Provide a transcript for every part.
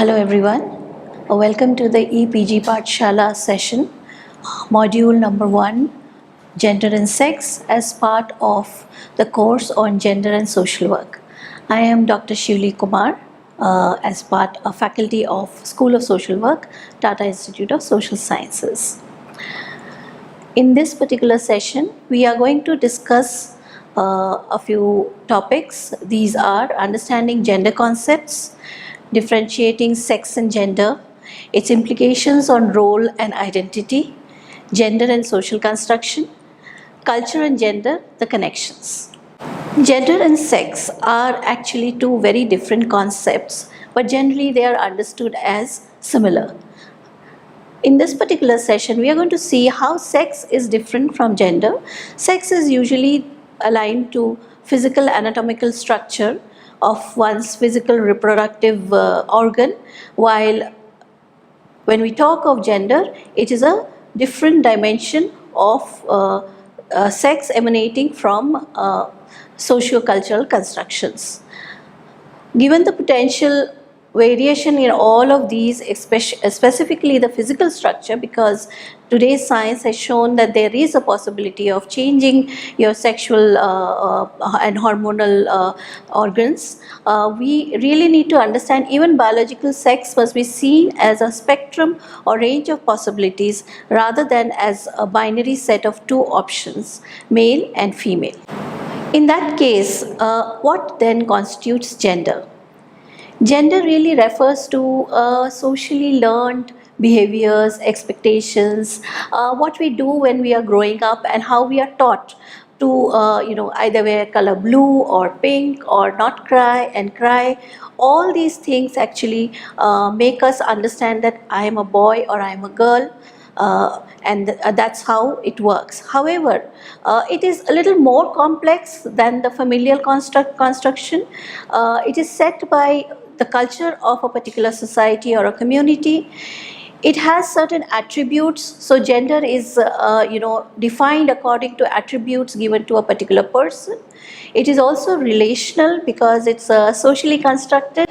Hello everyone, welcome to the EPG Pathshala session, module number 1, Gender and Sex, as part of the course on Gender and Social Work. I am Dr. Shivli Kumar, as part of faculty of School of Social Work, Tata Institute of Social Sciences. In this particular session, we are going to discuss a few topics. These are understanding gender concepts, differentiating sex and gender, its implications on role and identity, gender and social construction, culture and gender, the connections. Gender and sex are actually two very different concepts, but generally they are understood as similar. In this particular session, we are going to see how sex is different from gender. Sex is usually aligned to physical anatomical structure of one's physical reproductive organ, while when we talk of gender, it is a different dimension of sex emanating from socio-cultural constructions. Given the potential variation in all of these, specifically the physical structure, because today's science has shown that there is a possibility of changing your sexual and hormonal organs, we really need to understand even biological sex must be seen as a spectrum or range of possibilities rather than as a binary set of two options, male and female. In that case, what then constitutes gender? Gender really refers to socially learned behaviors, expectations, what we do when we are growing up and how we are taught to either wear color blue or pink or not cry and cry. All these things actually make us understand that I am a boy or I am a girl. And that's how it works. However, it is a little more complex than the familial construction. It is set by the culture of a particular society or a community. It has certain attributes, so gender is defined according to attributes given to a particular person. It is also relational because it's socially constructed.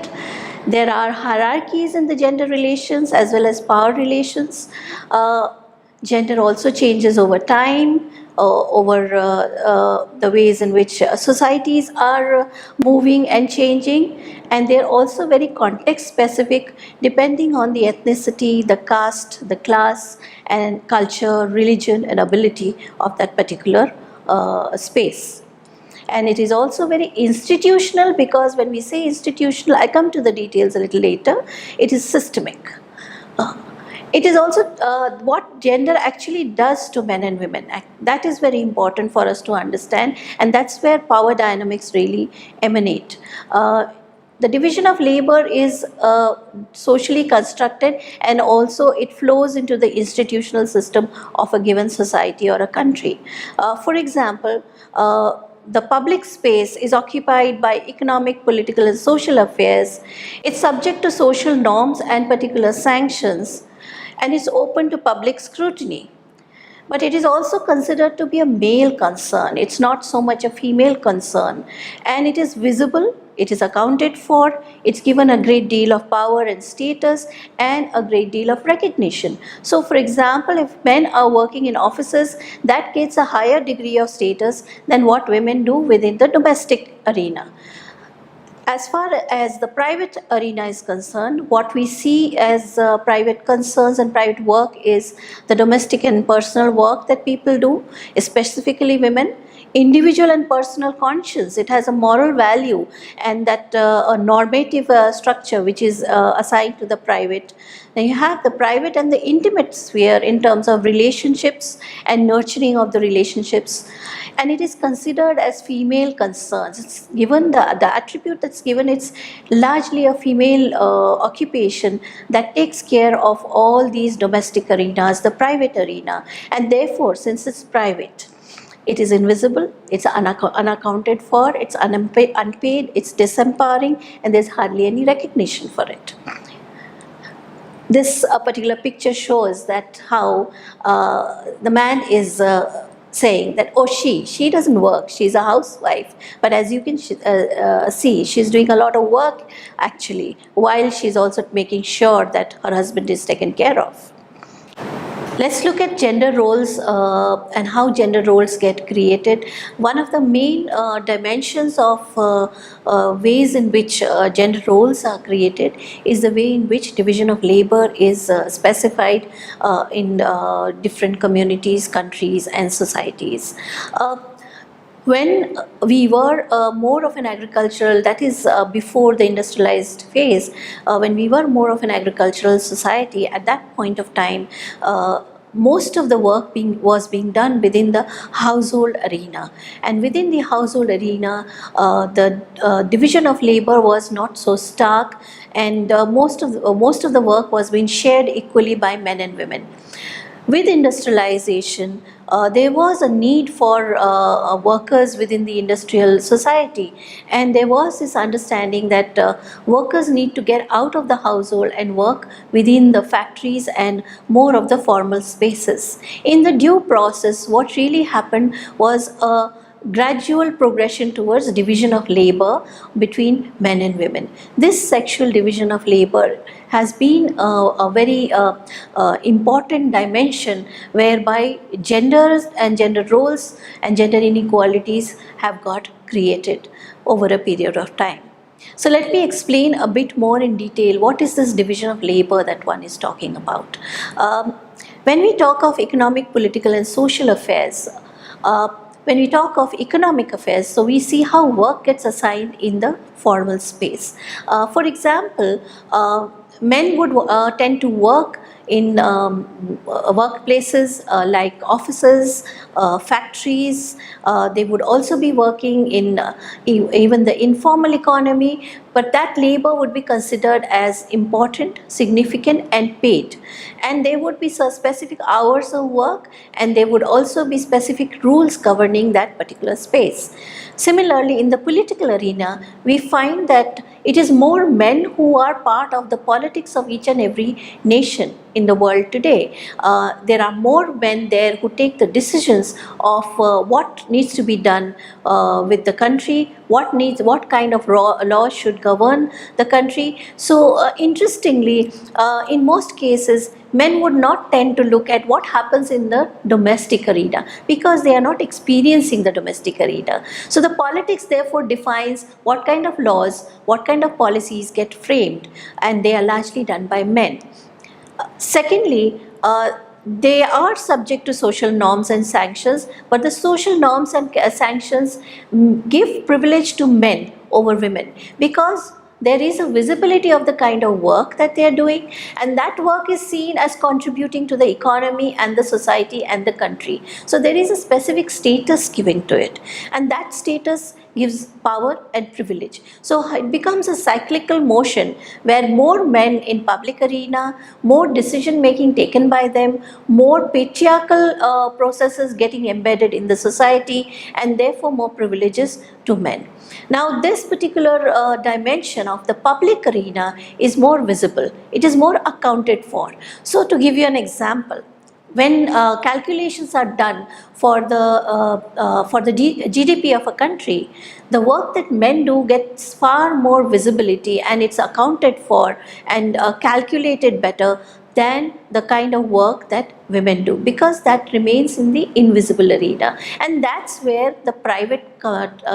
There are hierarchies in the gender relations as well as power relations. Gender also changes over time, over the ways in which societies are moving and changing, and they're also very context specific depending on the ethnicity, the caste, the class, and culture, religion, and ability of that particular space. And it is also very institutional because when we say institutional, I come to the details a little later, it is systemic. It is also what gender actually does to men and women. That is very important for us to understand, and that's where power dynamics really emanate. The division of labor is socially constructed, and also it flows into the institutional system of a given society or a country. For example, the public space is occupied by economic, political, and social affairs. It's subject to social norms and particular sanctions, and is open to public scrutiny. But it is also considered to be a male concern. It's not so much a female concern. And it is visible, it is accounted for, it's given a great deal of power and status and a great deal of recognition. So for example, if men are working in offices, that gets a higher degree of status than what women do within the domestic arena. As far as the private arena is concerned, what we see as private concerns and private work is the domestic and personal work that people do, specifically women. Individual and personal conscience, it has a moral value, and that a normative structure which is assigned to the private. Then you have the private and the intimate sphere in terms of relationships and nurturing of the relationships, and it is considered as female concerns. It's given the attribute that's given, it's largely a female occupation that takes care of all these domestic arenas, the private arena, and therefore since it's private, it is invisible, it's unaccounted for, it's unpaid, it's disempowering, and there's hardly any recognition for it. This particular picture shows that how the man is saying that, oh, she doesn't work, she's a housewife. But as you can see, she's doing a lot of work actually, while she's also making sure that her husband is taken care of. Let's look at gender roles and how gender roles get created. One of the main dimensions of ways in which gender roles are created is the way in which division of labor is specified in different communities, countries and societies. When we were more of an agricultural, that is before the industrialized phase, when we were more of an agricultural society, at that point of time, most of the work was being done within the household arena. And within the household arena, the division of labor was not so stark, and most of the work was being shared equally by men and women. With industrialization, there was a need for workers within the industrial society, and there was this understanding that workers need to get out of the household and work within the factories and more of the formal spaces. In the due process, what really happened was a gradual progression towards division of labor between men and women. This sexual division of labor has been a very important dimension whereby genders and gender roles and gender inequalities have got created over a period of time. So let me explain a bit more in detail what is this division of labor that one is talking about. When we talk of economic, political and social affairs, when we talk of economic affairs, so we see how work gets assigned in the formal space. For example, men would tend to work in workplaces like offices, factories. They would also be working in even the informal economy, but that labor would be considered as important, significant and paid. And there would be some specific hours of work, and there would also be specific rules governing that particular space. Similarly, in the political arena, we find that it is more men who are part of the politics of each and every nation in the world today. There are more men there who take the decisions of what needs to be done with the country, what kind of laws should govern the country. So interestingly, in most cases, men would not tend to look at what happens in the domestic arena because they are not experiencing the domestic arena. So the politics therefore defines what kind of laws, what kind of policies get framed, and they are largely done by men. Secondly, they are subject to social norms and sanctions, but the social norms and sanctions give privilege to men over women because there is a visibility of the kind of work that they are doing, and that work is seen as contributing to the economy and the society and the country. So there is a specific status given to it, and that status gives power and privilege. So it becomes a cyclical motion where more men in public arena, more decision making taken by them, more patriarchal processes getting embedded in the society, and therefore more privileges to men. Now this particular dimension of the public arena is more visible, it is more accounted for. So to give you an example, when calculations are done for the GDP of a country, the work that men do gets far more visibility, and it's accounted for and calculated better than the kind of work that women do, because that remains in the invisible arena, and that's where the private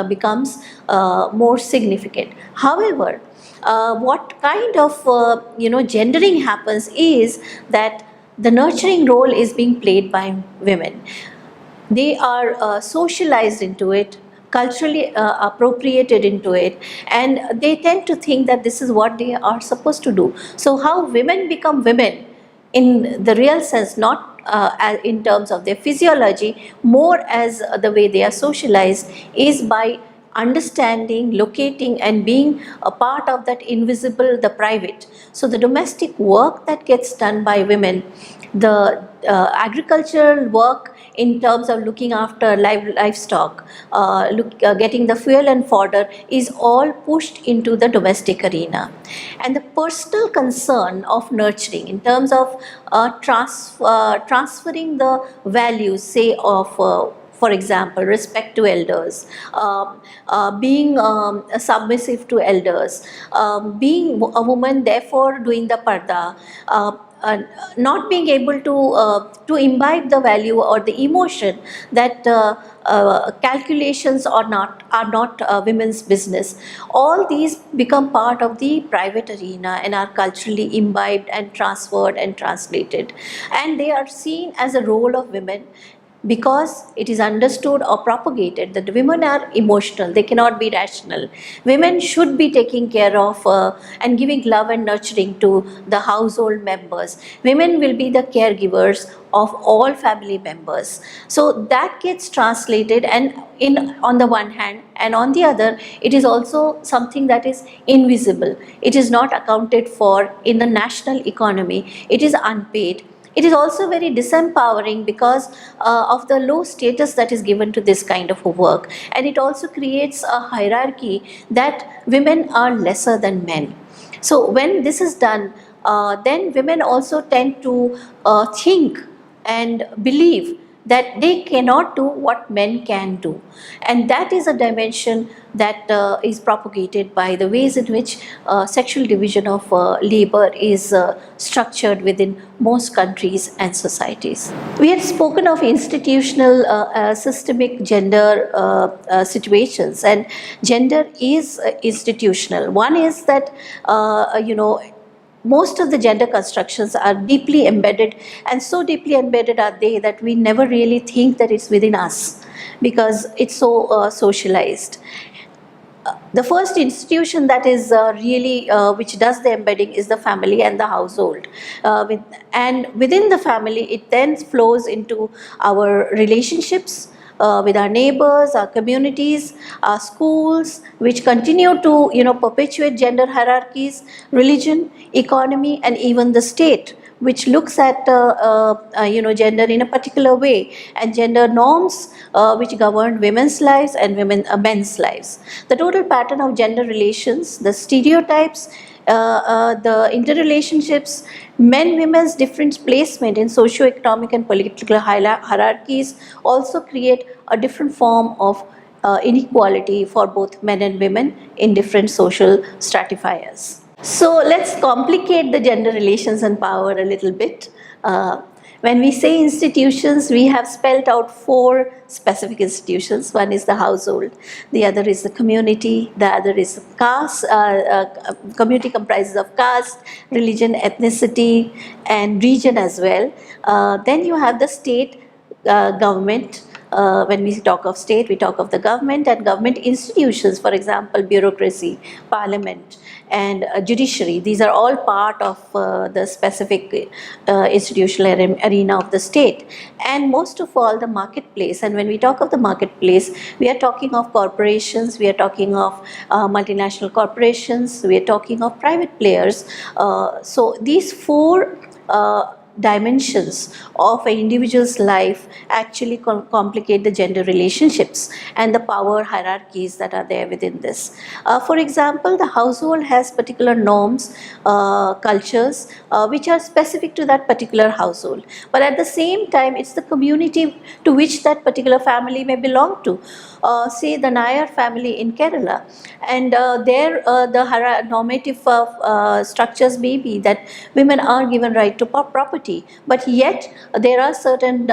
becomes more significant. However, what kind of gendering happens is that the nurturing role is being played by women. They are socialized into it, culturally appropriated into it, and they tend to think that this is what they are supposed to do. So how women become women in the real sense, not in terms of their physiology, more as the way they are socialized, is by understanding, locating and being a part of that invisible, the private. So the domestic work that gets done by women, the agricultural work in terms of looking after livestock, getting the fuel and fodder, is all pushed into the domestic arena. And the personal concern of nurturing in terms of transferring the values, say of for example, respect to elders, being submissive to elders, being a woman, therefore doing the parda, uh, not being able to imbibe the value or the emotion that calculations are not women's business. All these become part of the private arena and are culturally imbibed and transferred and translated, and they are seen as a role of women because it is understood or propagated that women are emotional, they cannot be rational. Women should be taking care of and giving love and nurturing to the household members. Women will be the caregivers of all family members. So that gets translated, and in on the one hand, and on the other, it is also something that is invisible. It is not accounted for in the national economy. It is unpaid. It is also very disempowering because of the low status that is given to this kind of a work, and it also creates a hierarchy that women are lesser than men. So when this is done, then women also tend to think and believe that they cannot do what men can do, and that is a dimension that is propagated by the ways in which sexual division of labor is structured within most countries and societies. We had spoken of institutional systemic gender situations, and gender is institutional. One is that most of the gender constructions are deeply embedded, and so deeply embedded are they that we never really think that it's within us because it's so socialized. The first institution that is really which does the embedding is the family and the household, and within the family it then flows into our relationships with our neighbors, our communities, our schools, which continue to perpetuate gender hierarchies, religion, economy, and even the state, which looks at gender in a particular way, and gender norms which govern women's lives and men's lives. The total pattern of gender relations, the stereotypes, the interrelationships, men-women's different placement in socio-economic and political hierarchies also create a different form of inequality for both men and women in different social stratifiers. So let's complicate the gender relations and power a little bit. When we say institutions, we have spelled out 4 specific institutions. One is the household, the other is the community, the other is caste. Community comprises of caste, religion, ethnicity, and region as well. Then you have the state, government. When we talk of state, we talk of the government and government institutions, for example, bureaucracy, parliament, and judiciary. These are all part of the specific institutional arena of the state. And most of all, the marketplace. And when we talk of the marketplace, we are talking of corporations, we are talking of multinational corporations, we are talking of private players. So these 4 dimensions of an individual's life actually complicate the gender relationships and the power hierarchies that are there within this. For example, the household has particular norms, cultures, which are specific to that particular household. But at the same time, it's the community to which that particular family may belong to. Say the Nayar family in Kerala, and there the normative structures may be that women are given right to property, but yet there are certain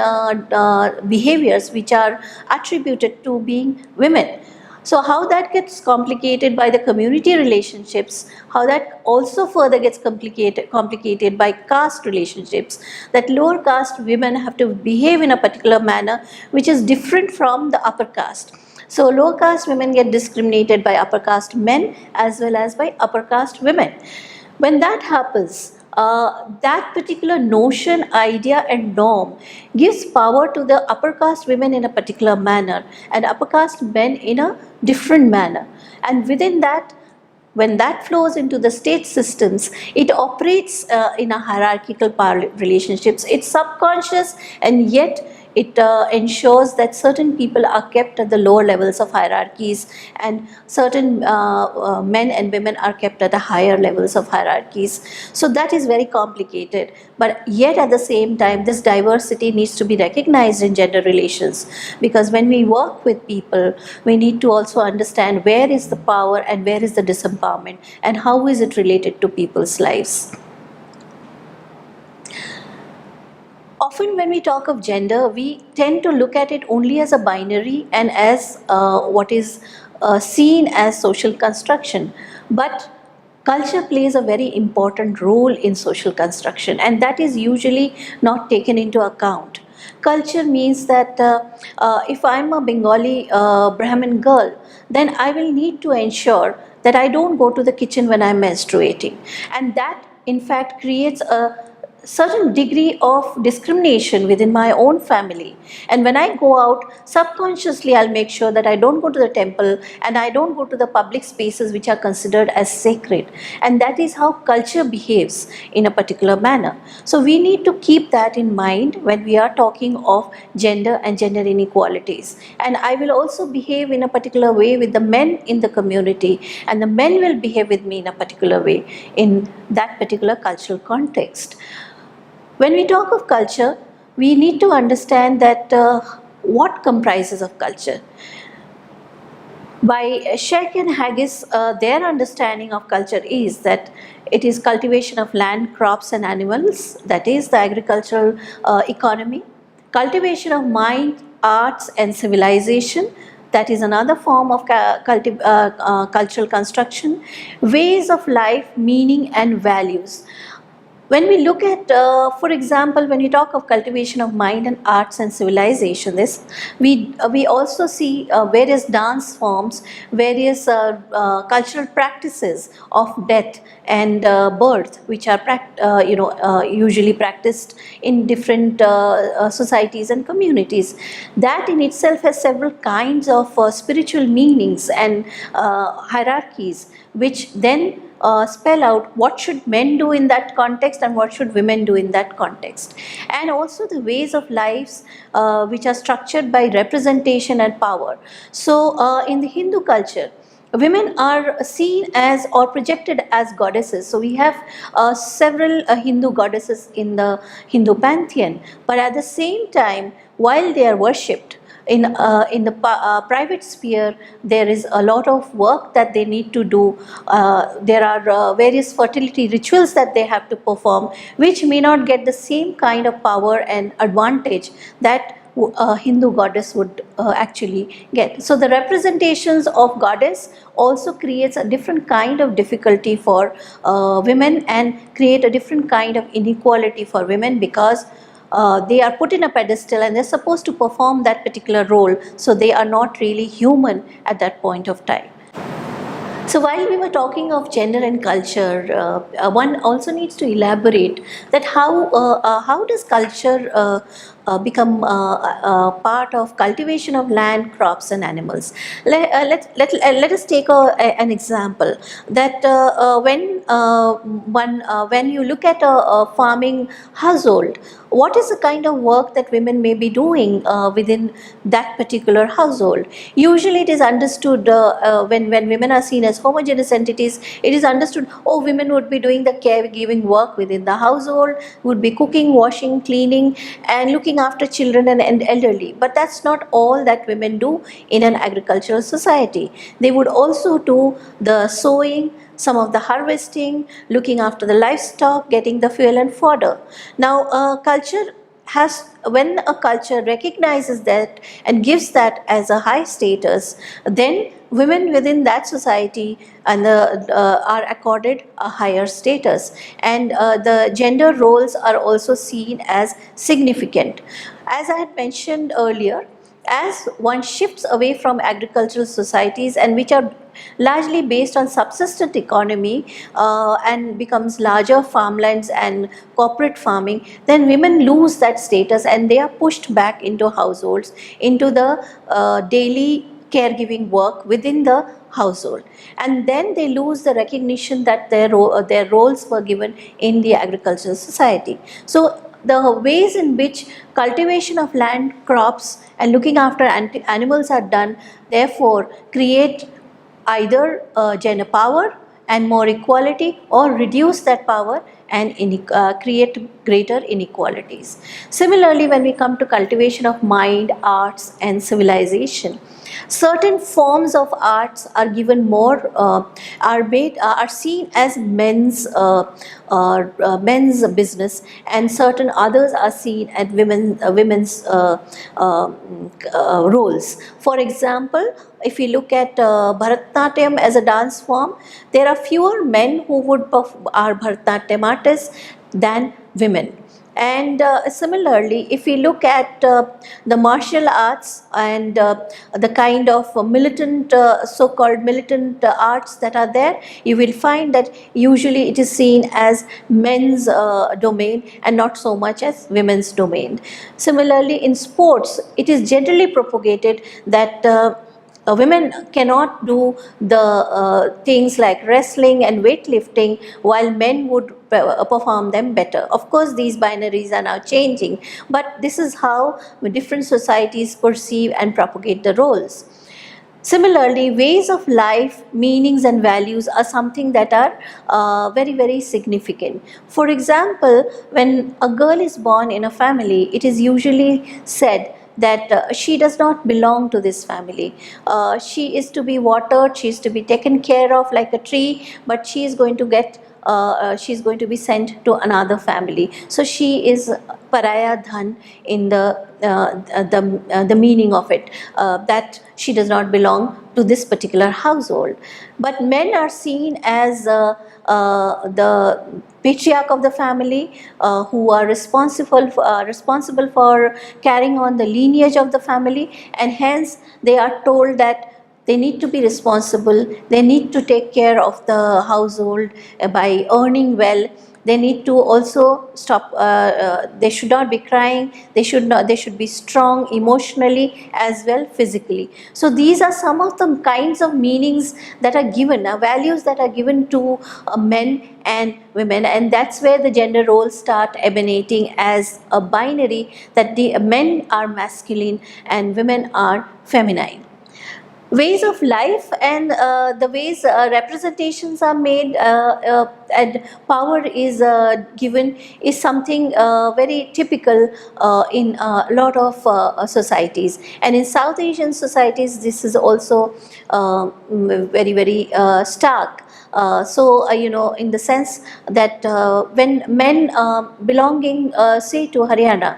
behaviors which are attributed to being women. So how that gets complicated by the community relationships, how that also further gets complicated by caste relationships, that lower caste women have to behave in a particular manner which is different from the upper caste. So lower caste women get discriminated by upper caste men as well as by upper caste women. When that happens, that particular notion, idea, and norm gives power to the upper caste women in a particular manner and upper caste men in a different manner. And within that, when that flows into the state systems, it operates in a hierarchical relationships. It's subconscious, and yet It ensures that certain people are kept at the lower levels of hierarchies, and certain men and women are kept at the higher levels of hierarchies. So that is very complicated. But yet at the same time, this diversity needs to be recognized in gender relations, because when we work with people, we need to also understand where is the power and where is the disempowerment, and how is it related to people's lives. Often when we talk of gender, we tend to look at it only as a binary and as what is seen as social construction. But culture plays a very important role in social construction, and that is usually not taken into account. Culture means that if I'm a Bengali Brahmin girl, then I will need to ensure that I don't go to the kitchen when I'm menstruating. And that in fact creates a certain degree of discrimination within my own family. And when I go out, subconsciously I'll make sure that I don't go to the temple and I don't go to the public spaces which are considered as sacred. And that is how culture behaves in a particular manner. So we need to keep that in mind when we are talking of gender and gender inequalities. And I will also behave in a particular way with the men in the community, and the men will behave with me in a particular way in that particular cultural context. When we talk of culture, we need to understand that what comprises of culture. By Sheck and Haggis, their understanding of culture is that it is cultivation of land, crops and animals, that is the agricultural economy. Cultivation of mind, arts and civilization, that is another form of cultural construction. Ways of life, meaning and values. When we look at, for example, when we talk of cultivation of mind and arts and civilization, we also see various dance forms, various cultural practices of death and birth, which are usually practiced in different societies and communities. That in itself has several kinds of spiritual meanings and hierarchies, which then spell out what should men do in that context and what should women do in that context. And also the ways of lives which are structured by representation and power. So in the Hindu culture, women are seen as or projected as goddesses. So we have several Hindu goddesses in the Hindu pantheon, but at the same time, while they are worshipped, in the private sphere, there is a lot of work that they need to do. There are various fertility rituals that they have to perform, which may not get the same kind of power and advantage that a Hindu goddess would actually get. So the representations of goddess also creates a different kind of difficulty for women, and create a different kind of inequality for women, because they are put in a pedestal and they're supposed to perform that particular role, so they are not really human at that point of time. So while we were talking of gender and culture, one also needs to elaborate that how does culture become part of cultivation of land, crops and animals. Let us take an example that when you look at a farming household, what is the kind of work that women may be doing within that particular household? Usually it is understood when women are seen as homogeneous entities, it is understood, oh, women would be doing the caregiving work within the household, would be cooking, washing, cleaning and looking after children and elderly. But that's not all that women do in an agricultural society. They would also do the sowing, some of the harvesting, looking after the livestock, getting the fuel and fodder. Now, when a culture recognizes that and gives that as a high status, then women within that society are accorded a higher status, and the gender roles are also seen as significant. As I had mentioned earlier, as one shifts away from agricultural societies, and which are largely based on subsistence economy, and becomes larger farmlands and corporate farming, then women lose that status and they are pushed back into households, into the daily caregiving work within the household, and then they lose the recognition that their roles were given in the agricultural society. So the ways in which cultivation of land, crops and looking after animals are done, therefore create either gender power and more equality, or reduce that power and create greater inequalities. Similarly, when we come to cultivation of mind, arts and civilization, certain forms of arts are given more, are seen as men's business, and certain others are seen as women's roles. For example, if you look at Bharatanatyam as a dance form, there are fewer men who are Bharatanatyam artists than women. And similarly, if we look at the martial arts and the kind of militant, so-called militant arts that are there, you will find that usually it is seen as men's domain and not so much as women's domain. Similarly, in sports, it is generally propagated that women cannot do the things like wrestling and weightlifting, while men would perform them better. Of course, these binaries are now changing, but this is how different societies perceive and propagate the roles. Similarly, ways of life, meanings and values are something that are very, very significant. For example, when a girl is born in a family, it is usually said that she does not belong to this family. She is to be watered, she is to be taken care of like a tree, but she is going to be sent to another family. So she is paraya dhan in the meaning of it, that she does not belong to this particular household. But men are seen as the patriarch of the family, who are responsible for carrying on the lineage of the family, and hence they are told that they need to be responsible, they need to take care of the household by earning well. They need to also stop, they should not be crying, they should be strong emotionally as well physically. So these are some of the kinds of meanings that are given, values that are given to men and women, and that's where the gender roles start emanating as a binary, that the men are masculine and women are feminine. Ways of life and the ways representations are made and power is given is something very typical in a lot of societies, and in South Asian societies this is also very, very stark. In the sense that when men belonging, say, to Haryana,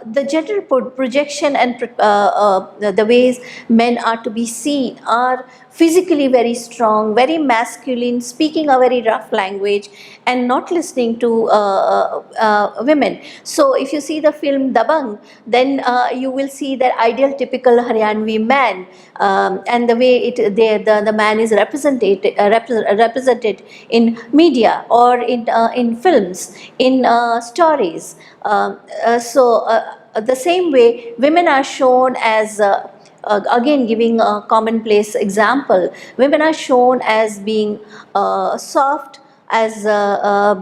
the gender projection and the ways men are to be seen are physically very strong, very masculine, speaking a very rough language and not listening to women. So if you see the film Dabang, then you will see that ideal typical Haryanvi man, and the way the man is represented in media or in films, in stories. The same way women are shown as again, giving a commonplace example, women are shown as being soft, as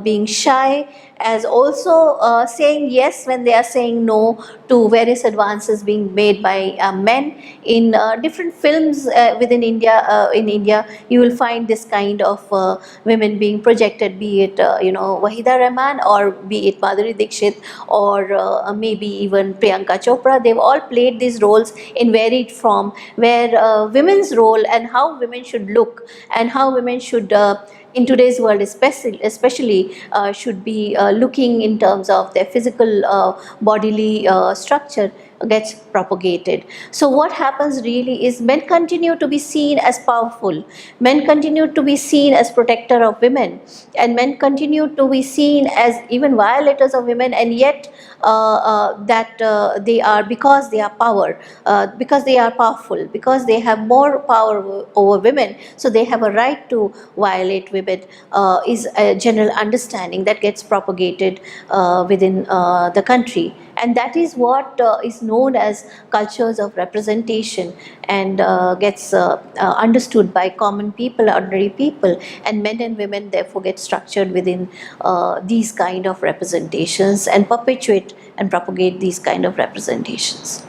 being shy, as also saying yes when they are saying no to various advances being made by men. In different films within India, in India, you will find this kind of women being projected, be it Wahida Rahman, or be it Madhuri Dixit, or maybe even Priyanka Chopra. They've all played these roles in varied form, where women's role and how women should look and how women should in today's world especially should be looking in terms of their physical bodily structure gets propagated. So what happens really is men continue to be seen as powerful, men continue to be seen as protector of women, and men continue to be seen as even violators of women, and yet they are, because they are because they are powerful, because they have more power over women, so they have a right to violate women, is a general understanding that gets propagated within the country And that is what is known as cultures of representation, and gets understood by common people, ordinary people, and men and women therefore get structured within these kind of representations and perpetuate and propagate these kind of representations.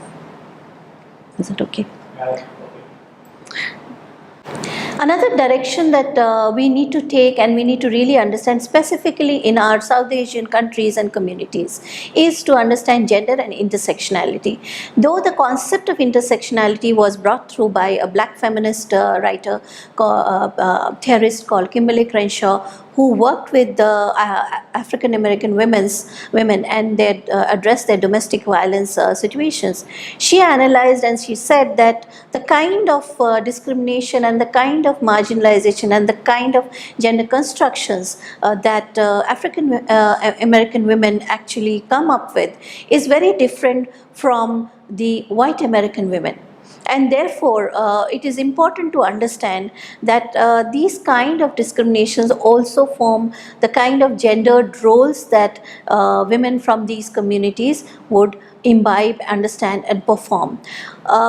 Is it okay? Yeah. Another direction that we need to take, and we need to really understand specifically in our South Asian countries and communities, is to understand gender and intersectionality. Though the concept of intersectionality was brought through by a black feminist writer, theorist called Kimberly Crenshaw, who worked with the African American women and they addressed their domestic violence situations. She analyzed and she said that the kind of discrimination and the kind of marginalization and the kind of gender constructions that African American women actually come up with is very different from the white American women. And therefore, it is important to understand that these kind of discriminations also form the kind of gendered roles that women from these communities would imbibe, understand, and perform.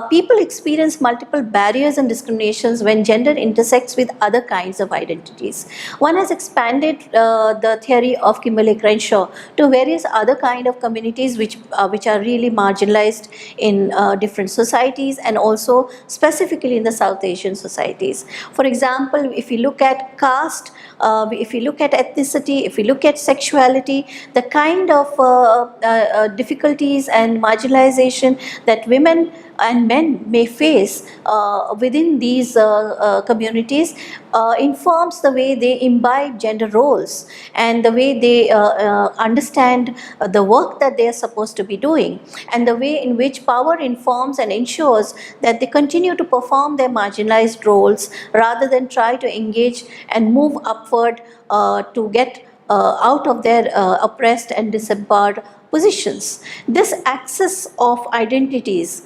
People experience multiple barriers and discriminations when gender intersects with other kinds of identities. One has expanded the theory of Kimberly Crenshaw to various other kind of communities which are really marginalized in different societies, and also specifically in the South Asian societies. For example, if you look at caste, if you look at ethnicity, if you look at sexuality, the kind of difficulties and marginalization that women and men may face within these communities informs the way they imbibe gender roles and the way they understand the work that they are supposed to be doing, and the way in which power informs and ensures that they continue to perform their marginalized roles rather than try to engage and move upward to get out of their oppressed and disempowered positions. This axis of identities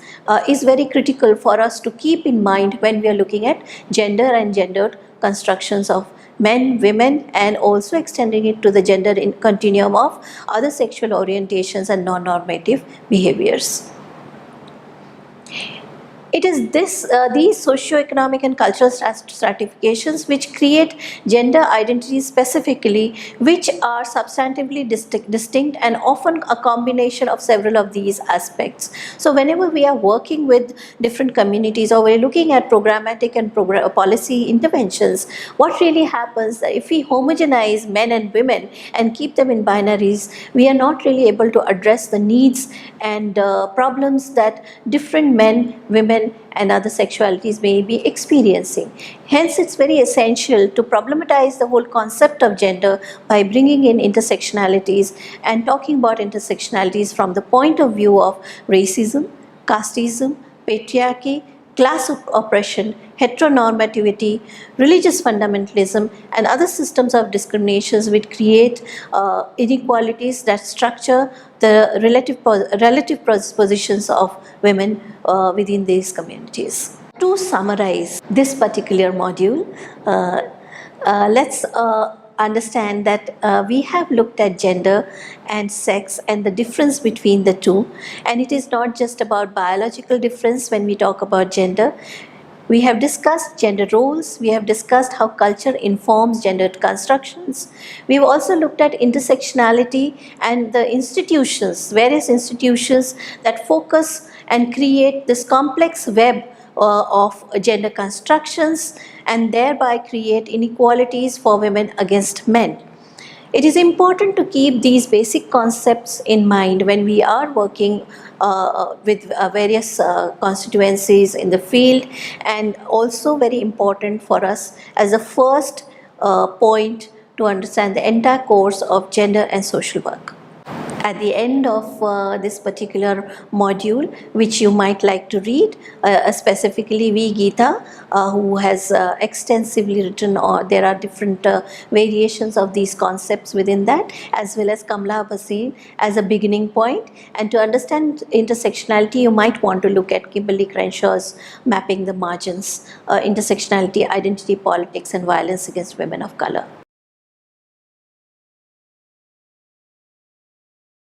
is very critical for us to keep in mind when we are looking at gender and gendered constructions of men, women, and also extending it to the gender continuum of other sexual orientations and non-normative behaviors. It is these socio-economic and cultural stratifications which create gender identities specifically, which are substantively distinct and often a combination of several of these aspects. So whenever we are working with different communities or we're looking at programmatic and policy interventions, what really happens if we homogenize men and women and keep them in binaries, we are not really able to address the needs and problems that different men, women, and other sexualities may be experiencing. Hence, it's very essential to problematize the whole concept of gender by bringing in intersectionalities and talking about intersectionalities from the point of view of racism, casteism, patriarchy, class oppression, heteronormativity, religious fundamentalism, and other systems of discriminations which create inequalities that structure the relative positions of women within these communities. To summarize this particular module, let's understand that we have looked at gender and sex and the difference between the two, and it is not just about biological difference when we talk about gender. We have discussed gender roles, we have discussed how culture informs gendered constructions. We've also looked at intersectionality and the institutions, various institutions that focus and create this complex web of gender constructions and thereby create inequalities for women against men. It is important to keep these basic concepts in mind when we are working with various constituencies in the field, and also very important for us as a first point to understand the entire course of gender and social work. At the end of this particular module, which you might like to read, specifically V. Geeta, who has extensively written, or there are different variations of these concepts within that, as well as Kamla Bhasin as a beginning point. And to understand intersectionality, you might want to look at Kimberly Crenshaw's Mapping the Margins, Intersectionality, Identity, Politics and Violence Against Women of Color.